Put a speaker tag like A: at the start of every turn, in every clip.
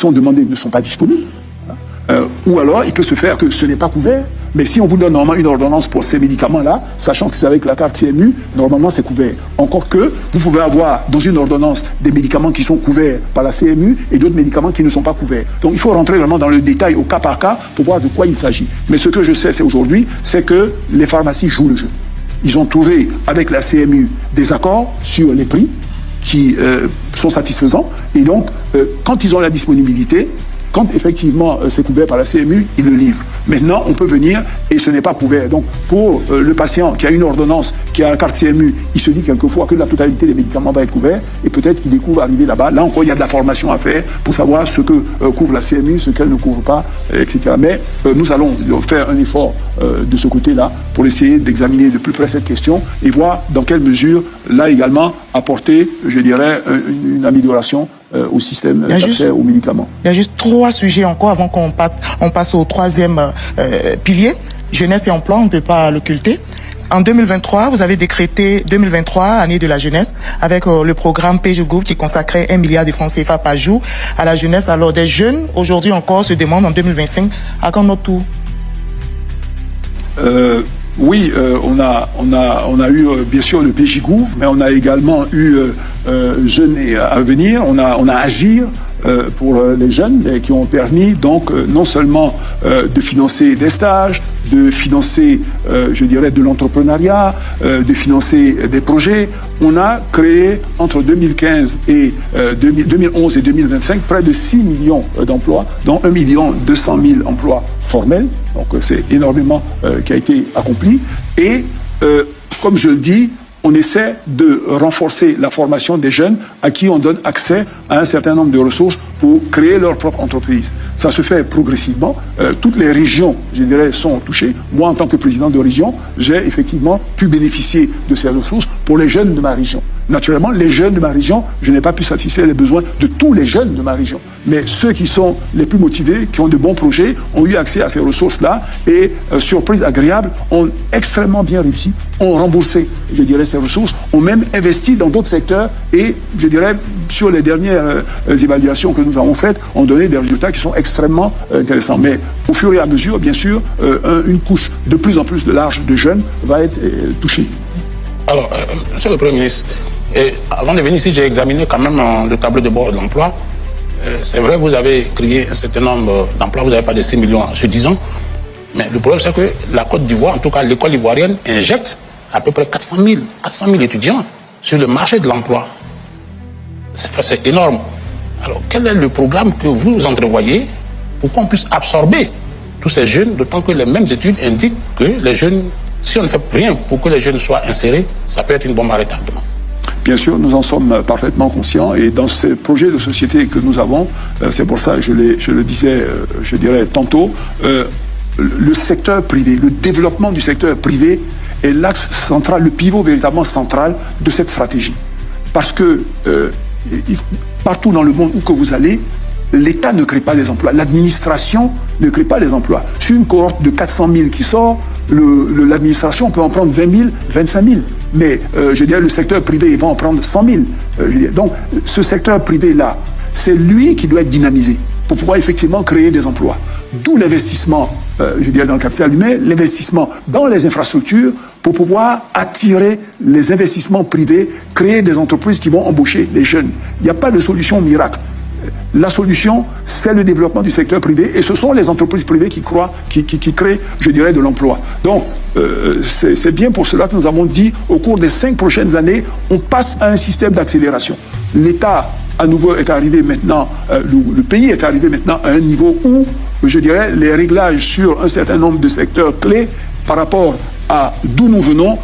A: sont demandés ne sont pas disponibles. Ou alors, il peut se faire que ce n'est pas couvert, mais si on vous donne normalement une ordonnance pour ces médicaments-là, sachant que c'est avec la carte CMU, normalement c'est couvert. Encore que, vous pouvez avoir dans une ordonnance des médicaments qui sont couverts par la CMU et d'autres médicaments qui ne sont pas couverts. Donc il faut rentrer vraiment dans le détail au cas par cas pour voir de quoi il s'agit. Mais ce que je sais aujourd'hui, c'est que les pharmacies jouent le jeu. Ils ont trouvé avec la CMU des accords sur les prix qui sont satisfaisants. Et donc, quand ils ont la disponibilité, quand effectivement c'est couvert par la CMU, ils le livrent. Maintenant, on peut venir et ce n'est pas couvert. Donc, pour le patient qui a une ordonnance, qui a la carte CMU, il se dit quelquefois que la totalité des médicaments va être couvert et peut-être qu'il découvre arriver là-bas. Là encore, il y a de la formation à faire pour savoir ce que couvre la CMU, ce qu'elle ne couvre pas, etc. Mais nous allons faire un effort de ce côté-là pour essayer d'examiner de plus près cette question et voir dans quelle mesure, là également, apporter, je dirais, une amélioration au système d'accès aux médicaments.
B: Il y a juste 3 sujets encore avant qu'on passe au 3e pilier. Jeunesse et emploi, on ne peut pas l'occulter. En 2023, vous avez décrété 2023, année de la jeunesse, avec le programme PG Group qui consacrait 1 milliard de francs CFA par jour à la jeunesse. Alors des jeunes, aujourd'hui encore, se demandent en 2025 à quand notre tour.
A: Oui, on a eu bien sûr le PJ-Gouv, mais on a également eu Jeunes et Avenir, on a Agir pour les jeunes qui ont permis donc non seulement de financer des stages, de financer, je dirais, de l'entrepreneuriat, de financer des projets. On a créé entre 2015 et 2011 et 2025 près de 6 millions d'emplois, dont 1 200 000 emplois formels. Donc c'est énormément qui a été accompli. Et comme je le dis, on essaie de renforcer la formation des jeunes à qui on donne accès à un certain nombre de ressources pour créer leur propre entreprise. Ça se fait progressivement. Toutes les régions, je dirais, sont touchées. Moi, en tant que président de région, j'ai effectivement pu bénéficier de ces ressources pour les jeunes de ma région. Naturellement, les jeunes de ma région, je n'ai pas pu satisfaire les besoins de tous les jeunes de ma région. Mais ceux qui sont les plus motivés, qui ont de bons projets, ont eu accès à ces ressources-là et, surprise agréable, ont extrêmement bien réussi, ont remboursé, je dirais, ces ressources, ont même investi dans d'autres secteurs et, je dirais, sur les dernières évaluations que nous avons faites, ont donné des résultats qui sont extrêmement intéressants. Mais au fur et à mesure, bien sûr, une couche de plus en plus large de jeunes va être touchée.
C: Alors, Monsieur le Premier ministre, avant de venir ici, j'ai examiné quand même le tableau de bord de l'emploi. C'est vrai, vous avez créé un certain nombre d'emplois, vous n'avez pas de 6 millions sur 10 ans. Mais le problème, c'est que la Côte d'Ivoire, en tout cas l'école ivoirienne, injecte à peu près 400 000 étudiants sur le marché de l'emploi. C'est énorme. Alors, quel est le programme que vous entrevoyez pour qu'on puisse absorber tous ces jeunes, d'autant que les mêmes études indiquent que les jeunes, si on ne fait rien pour que les jeunes soient insérés, ça peut être une bombe à retardement.
A: Bien sûr, nous en sommes parfaitement conscients et dans ces projets de société que nous avons, c'est pour ça que je le disais, je dirais tantôt, le secteur privé, le développement du secteur privé est l'axe central, le pivot véritablement central de cette stratégie. Parce que partout dans le monde où que vous allez, l'État ne crée pas des emplois, l'administration ne crée pas des emplois. Sur une cohorte de 400 000 qui sort, l'administration peut en prendre 20 000, 25 000. Mais je dirais le secteur privé, il va en prendre 100 000. Donc ce secteur privé-là, c'est lui qui doit être dynamisé pour pouvoir effectivement créer des emplois. D'où l'investissement, je dirais, dans le capital humain, l'investissement dans les infrastructures pour pouvoir attirer les investissements privés, créer des entreprises qui vont embaucher les jeunes. Il n'y a pas de solution miracle. La solution, c'est le développement du secteur privé et ce sont les entreprises privées qui créent, je dirais, de l'emploi. Donc, c'est bien pour cela que nous avons dit, au cours des 5 prochaines années, on passe à un système d'accélération. L'État, à nouveau, est arrivé maintenant, le pays est arrivé maintenant à un niveau où, je dirais, les réglages sur un certain nombre de secteurs clés par rapport à d'où nous venons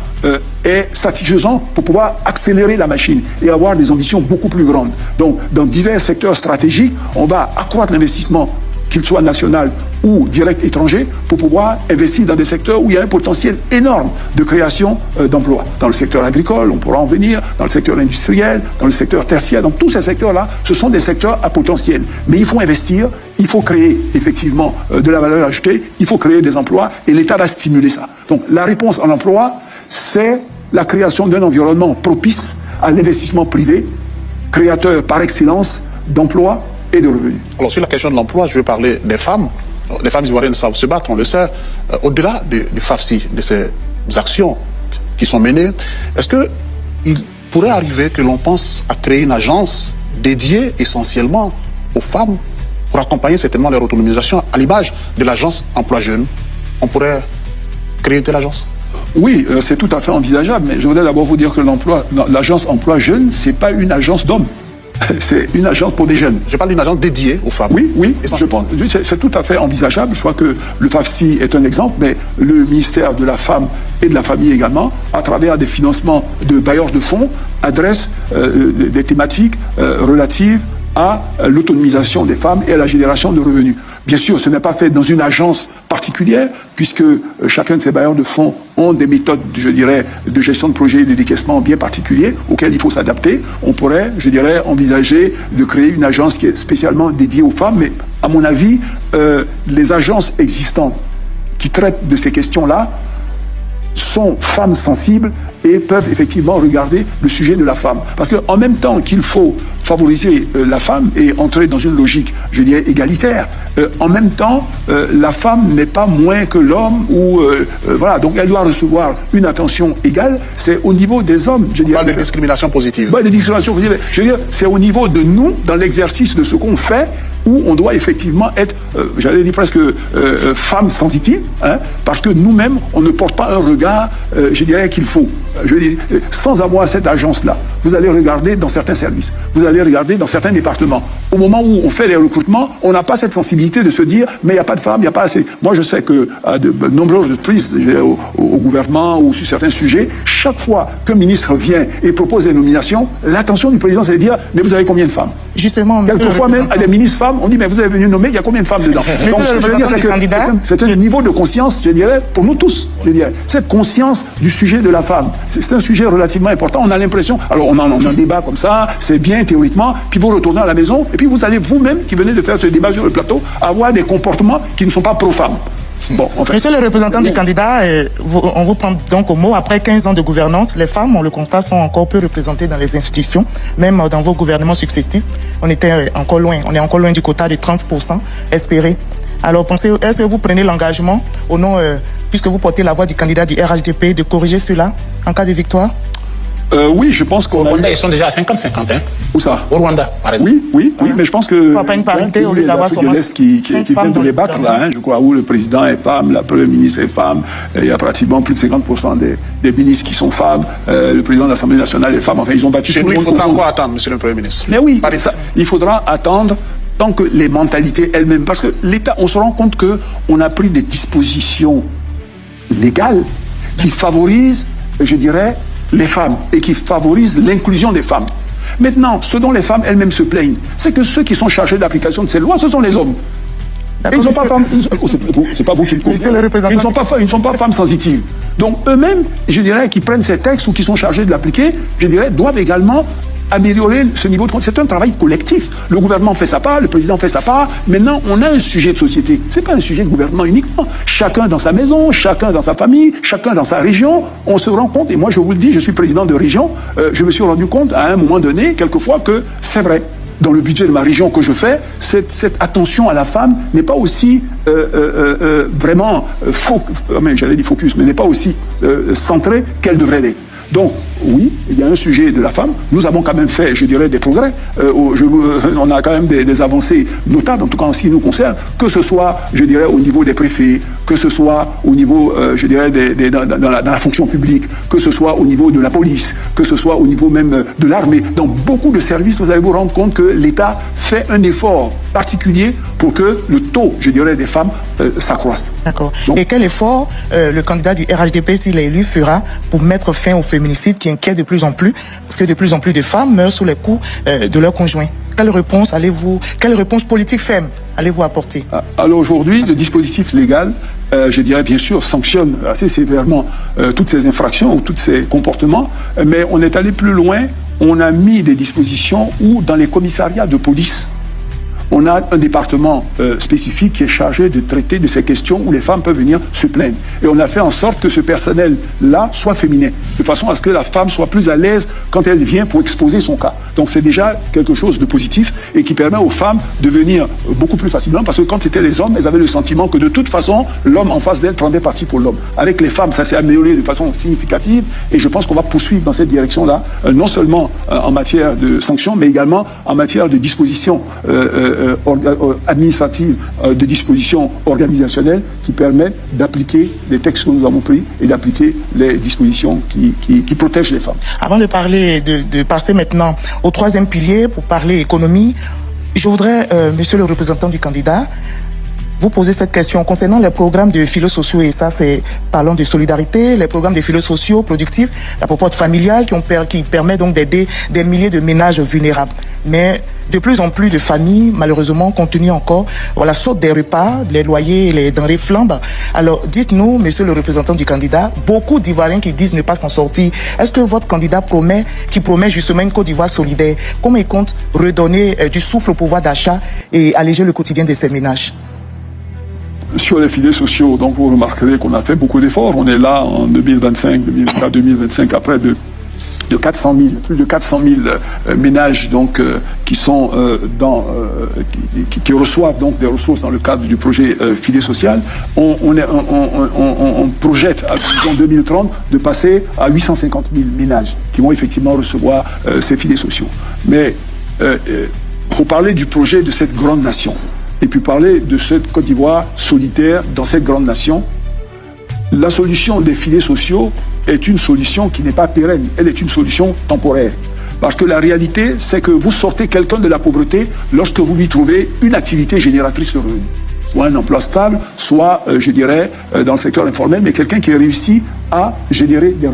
A: est satisfaisant pour pouvoir accélérer la machine et avoir des ambitions beaucoup plus grandes. Donc, dans divers secteurs stratégiques, on va accroître l'investissement, qu'il soit national ou direct étranger, pour pouvoir investir dans des secteurs où il y a un potentiel énorme de création d'emplois. Dans le secteur agricole, on pourra en venir, dans le secteur industriel, dans le secteur tertiaire, dans tous ces secteurs-là, ce sont des secteurs à potentiel. Mais il faut investir, il faut créer effectivement de la valeur ajoutée, il faut créer des emplois et l'État va stimuler ça. Donc la réponse à l'emploi, c'est la création d'un environnement propice à l'investissement privé, créateur par excellence d'emplois et de revenus.
D: Alors sur la question de l'emploi, je vais parler des femmes. Les femmes ivoiriennes savent se battre, on le sait. Au-delà du FAFSI, de ces actions qui sont menées, est-ce qu'il pourrait arriver que l'on pense à créer une agence dédiée essentiellement aux femmes pour accompagner certainement leur autonomisation à l'image de l'agence Emploi Jeune? On pourrait créer une telle agence?
A: Oui, c'est tout à fait envisageable, mais je voudrais d'abord vous dire que l'agence Emploi Jeune, c'est pas une agence d'hommes. C'est une agence pour des jeunes.
D: Je parle d'une agence dédiée aux femmes.
A: Oui, je pense. C'est tout à fait envisageable. Je crois que le FAFSI est un exemple, mais le ministère de la Femme et de la Famille également, à travers des financements de bailleurs de fonds, adresse des thématiques relatives à l'autonomisation des femmes et à la génération de revenus. Bien sûr, ce n'est pas fait dans une agence particulière, puisque chacun de ces bailleurs de fonds ont des méthodes, je dirais, de gestion de projet et de décaissement bien particuliers, auxquelles il faut s'adapter. On pourrait, je dirais, envisager de créer une agence qui est spécialement dédiée aux femmes, mais à mon avis, les agences existantes qui traitent de ces questions-là sont femmes sensibles et peuvent effectivement regarder le sujet de la femme. Parce qu'en même temps qu'il faut favoriser la femme et entrer dans une logique, je dirais, égalitaire, en même temps, la femme n'est pas moins que l'homme, ou voilà, donc elle doit recevoir une attention égale. C'est au niveau des hommes, je dirais.
D: On parle de discrimination positive.
A: De discrimination positive. Je veux dire, c'est au niveau de nous, dans l'exercice de ce qu'on fait, où on doit effectivement être, j'allais dire presque femme sensitive, hein, parce que nous-mêmes, on ne porte pas un regard, je dirais, qu'il faut. Je veux dire, sans avoir cette agence-là, vous allez regarder dans certains services, vous allez regarder dans certains départements. Au moment où on fait les recrutements, on n'a pas cette sensibilité de se dire, mais il n'y a pas de femmes, il n'y a pas assez. Moi, je sais que à de nombreuses reprises au gouvernement ou sur certains sujets, chaque fois qu'un ministre vient et propose des nominations, l'attention du président, c'est de dire, mais vous avez combien de femmes?
B: Justement,
A: quelquefois même, à des ministres femmes, on dit, mais vous avez venu nommer, il y a combien de femmes dedans? Donc, je veux dire, c'est un niveau de conscience, je dirais, pour nous tous, je dirais, cette conscience du sujet de la femme. C'est un sujet relativement important. On a l'impression, alors on a un débat comme ça, c'est bien théoriquement, puis vous retournez à la maison, et puis vous allez vous-même, qui venez de faire ce débat sur le plateau, avoir des comportements qui ne sont pas pro-femmes. Bon, en fait,
B: Monsieur le représentant du candidat, on vous prend donc au mot. Après 15 ans de gouvernance, les femmes, on le constate, sont encore peu représentées dans les institutions. Même dans vos gouvernements successifs, on était encore loin. On est encore loin du quota de 30% espéré. Alors, est-ce que vous prenez l'engagement, au nom, puisque vous portez la voix du candidat du RHDP, de corriger cela en cas de victoire?
A: Oui, je pense qu'on
C: a... Au Rwanda, ils sont déjà à 50-50, hein.
A: Où ça?
C: Au Rwanda, par exemple.
A: Oui, mais je pense que...
B: Pas une parité, au lieu d'avoir seulement
A: qui vient de les battre, là, hein, je crois, où le président est femme, la première ministre est femme, il y a pratiquement plus de 50% des ministres qui sont femmes, le président de l'Assemblée nationale est femme, enfin, ils ont battu tout le monde.
D: Il faudra encore attendre, monsieur le Premier ministre.
A: Mais oui, il faudra attendre tant que les mentalités elles-mêmes, parce que l'État, on se rend compte qu'on a pris des dispositions légales qui favorisent, je dirais, les femmes et qui favorisent l'inclusion des femmes. Maintenant, ce dont les femmes elles-mêmes se plaignent, c'est que ceux qui sont chargés de l'application de ces lois, ce sont les hommes. Ils ne sont pas femmes. C'est pas vous qui le comprenez. Ils ne sont pas femmes sensitives. Donc eux-mêmes, je dirais, qui prennent ces textes ou qui sont chargés de l'appliquer, je dirais, doivent également améliorer ce niveau de... C'est un travail collectif. Le gouvernement fait sa part, le président fait sa part. Maintenant, on a un sujet de société. C'est pas un sujet de gouvernement uniquement. Chacun dans sa maison, chacun dans sa famille, chacun dans sa région. On se rend compte, et moi je vous le dis, je suis président de région, je me suis rendu compte à un moment donné, quelquefois, que c'est vrai. Dans le budget de ma région que je fais, cette attention à la femme n'est pas aussi vraiment j'allais dire focus, mais n'est pas aussi centrée qu'elle devrait l'être. Donc, oui, il y a un sujet de la femme. Nous avons quand même fait, je dirais, des progrès. On a quand même des avancées notables, en tout cas en ce qui nous concerne, que ce soit, je dirais, au niveau des préfets, que ce soit au niveau, je dirais, dans la fonction publique, que ce soit au niveau de la police, que ce soit au niveau même de l'armée. Dans beaucoup de services, vous allez vous rendre compte que l'État fait un effort particulier pour que le taux, je dirais, des femmes s'accroisse.
B: D'accord. Et quel effort le candidat du RHDP, s'il est élu, fera pour mettre fin au féminicide qui inquiète de plus en plus, parce que de plus en plus de femmes meurent sous les coups de leurs conjoints? Quelle réponse politique ferme allez-vous apporter?
A: Alors aujourd'hui, le dispositif légal, je dirais bien sûr, sanctionne assez sévèrement toutes ces infractions ou tous ces comportements, mais on est allé plus loin, on a mis des dispositions où dans les commissariats de police, on a un département spécifique qui est chargé de traiter de ces questions où les femmes peuvent venir se plaindre. Et on a fait en sorte que ce personnel-là soit féminin, de façon à ce que la femme soit plus à l'aise quand elle vient pour exposer son cas. Donc c'est déjà quelque chose de positif et qui permet aux femmes de venir beaucoup plus facilement, parce que quand c'était les hommes, elles avaient le sentiment que de toute façon, l'homme en face d'elles prendrait parti pour l'homme. Avec les femmes, ça s'est amélioré de façon significative et je pense qu'on va poursuivre dans cette direction-là, non seulement en matière de sanctions, mais également en matière de dispositions administratives, de dispositions organisationnelles qui permettent d'appliquer les textes que nous avons pris et d'appliquer les dispositions qui protègent les femmes.
B: Avant de parler, de passer maintenant au troisième pilier pour parler économie, je voudrais, monsieur le représentant du candidat, vous poser cette question concernant les programmes de filets sociaux, et ça c'est, parlons de solidarité, les programmes de filets sociaux productifs, la propreté familiale qui permet donc d'aider des milliers de ménages vulnérables. Mais de plus en plus de familles, malheureusement, continuent encore, voilà, sautent des repas, les loyers, les denrées flambent. Alors, dites-nous, monsieur le représentant du candidat, beaucoup d'Ivoiriens qui disent ne pas s'en sortir. Est-ce que votre candidat promet justement une Côte d'Ivoire solidaire? Comment il compte redonner du souffle au pouvoir d'achat et alléger le quotidien de ces ménages?
A: Sur les filets sociaux, donc vous remarquerez qu'on a fait beaucoup d'efforts. On est là en 2025, après de 400 000, plus de 400 000 ménages donc qui sont qui reçoivent donc des ressources dans le cadre du projet filet social. On projette en 2030 de passer à 850 000 ménages qui vont effectivement recevoir ces filets sociaux. Mais pour parler du projet de cette grande nation et puis parler de cette Côte d'Ivoire solitaire dans cette grande nation, la solution des filets sociaux est une solution qui n'est pas pérenne, elle est une solution temporaire. Parce que la réalité, c'est que vous sortez quelqu'un de la pauvreté lorsque vous lui trouvez une activité génératrice de revenus. Soit un emploi stable, soit, je dirais, dans le secteur informel, mais quelqu'un qui réussit à générer des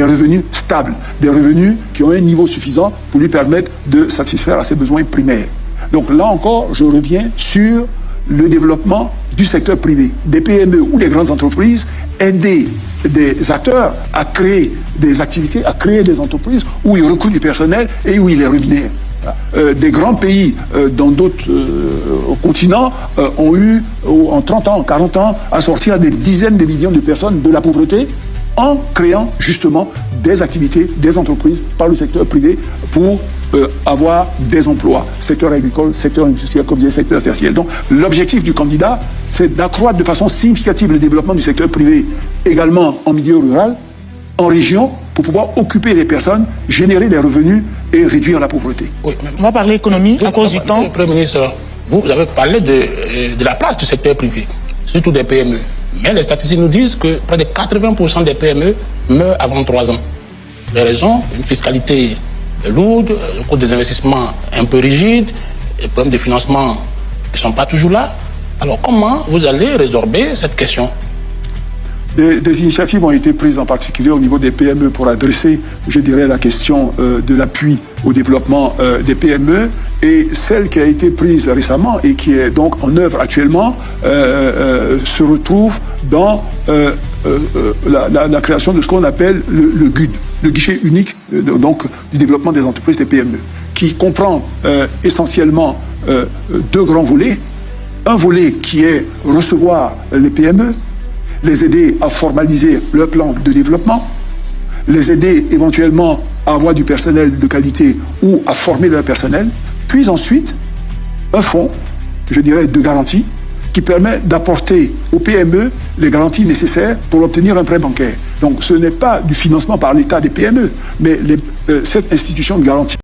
A: revenus stables, des revenus qui ont un niveau suffisant pour lui permettre de satisfaire à ses besoins primaires. Donc là encore, je reviens sur le développement du secteur privé, des PME ou des grandes entreprises, aider des acteurs à créer des activités, à créer des entreprises où ils recrutent du personnel et où ils les rémunèrent. Des grands pays dans d'autres continents ont eu en 30 ans, en 40 ans, à sortir des dizaines de millions de personnes de la pauvreté en créant justement des activités, des entreprises par le secteur privé pour avoir des emplois, secteur agricole, secteur industriel, comme je disais, secteur tertiaire. Donc l'objectif du candidat, c'est d'accroître de façon significative le développement du secteur privé, également en milieu rural, en région, pour pouvoir occuper les personnes, générer des revenus et réduire la pauvreté.
C: Oui,
B: on va parler économie à cause du temps.
C: Premier ministre, vous avez parlé de la place du secteur privé, surtout des PME. Mais les statistiques nous disent que près de 80% des PME meurent avant 3 ans. Les raisons, une fiscalité lourde, le coût des investissements un peu rigide, les problèmes de financement qui ne sont pas toujours là. Alors comment vous allez résorber cette question?
A: Des initiatives ont été prises en particulier au niveau des PME pour adresser, je dirais, la question de l'appui au développement des PME. Et celle qui a été prise récemment et qui est donc en œuvre actuellement se retrouve dans la création de ce qu'on appelle le GUD, le guichet unique donc du développement des entreprises des PME, qui comprend essentiellement 2 grands volets. Un volet qui est recevoir les PME, les aider à formaliser leur plan de développement, les aider éventuellement à avoir du personnel de qualité ou à former leur personnel, puis ensuite un fonds, je dirais, de garantie qui permet d'apporter aux PME les garanties nécessaires pour obtenir un prêt bancaire. Donc ce n'est pas du financement par l'État des PME, mais cette institution de garantie